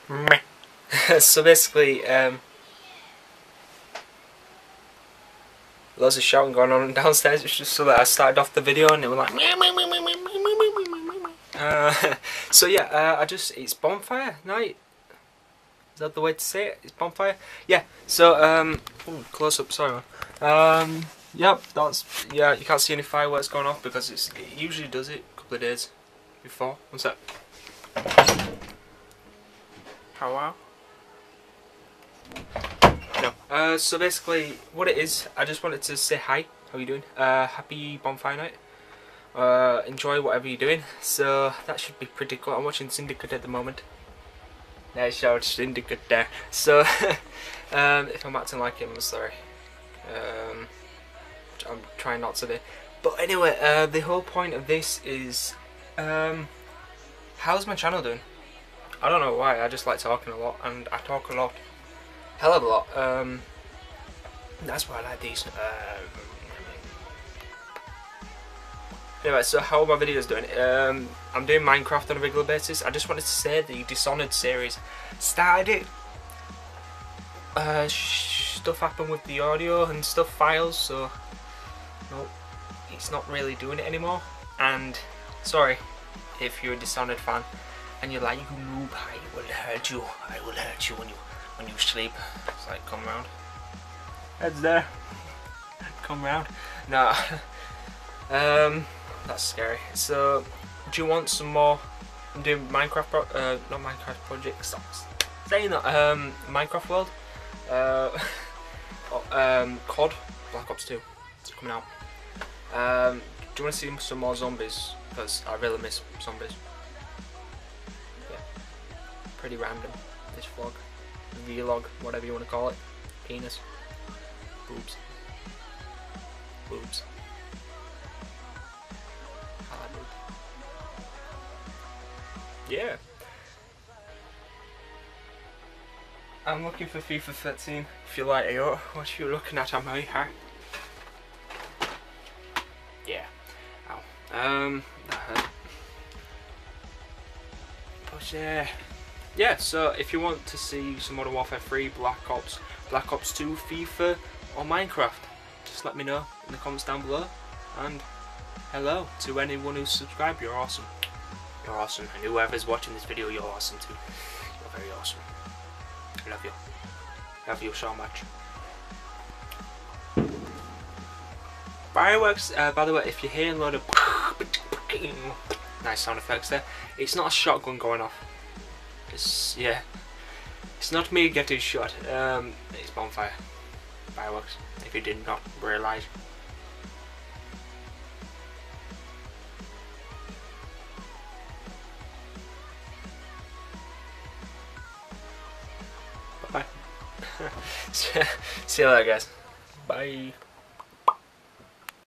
Meh. So basically, loads of shouting going on downstairs. It's just so that I started off the video and it was like so yeah, it's Bonfire Night. Is that the way to say it? It's Bonfire? Yeah, so ooh, close up, sorry man. Yep, yeah, you can't see any fireworks going off because it usually does it a couple of days before. What's that? How? No. So basically, what it is, I just wanted to say hi. How are you doing? Happy Bonfire Night. Enjoy whatever you're doing. So that should be pretty cool. I'm watching Syndicate at the moment. There's your Syndicate there. So if I'm acting like him, I'm sorry. I'm trying not to be. But anyway, the whole point of this is, how's my channel doing? I don't know why. I just like talking a lot, and I talk a lot. Hell of a lot. That's why I like these. Anyway, so how are my videos doing? I'm doing Minecraft on a regular basis. I just wanted to say the Dishonored series started it. Stuff happened with the audio and stuff files, so no, it's not really doing it anymore. And sorry if you're a Dishonored fan and you're like, you noob, I will hurt you. I will hurt you when you sleep. It's like, come round. Head's there. Come round. Nah. That's scary. So, do you want some more? I'm doing Minecraft, not Minecraft project. Stop saying that. Minecraft World. COD, Black Ops 2. It's coming out. Do you want to see some more zombies? Because I really miss zombies. Yeah. Pretty random. This vlog, vlog, whatever you want to call it. Penis. Boobs. Boobs. Yeah. I'm looking for FIFA 13. If you like it, what you looking at, am I? Huh? Yeah. Ow. That hurt. But yeah. So if you want to see some Modern Warfare 3, Black Ops 2, FIFA, or Minecraft, just let me know in the comments down below. And hello to anyone who's subscribed. You're awesome. You're awesome, and whoever's watching this video, you're awesome too. You're very awesome. I love you. Love you so much. Fireworks, by the way, if you hear a load of nice sound effects there, it's not a shotgun going off. It's not me getting shot. It's Bonfire. Fireworks, if you did not realise. Bye. See you later, guys. Bye.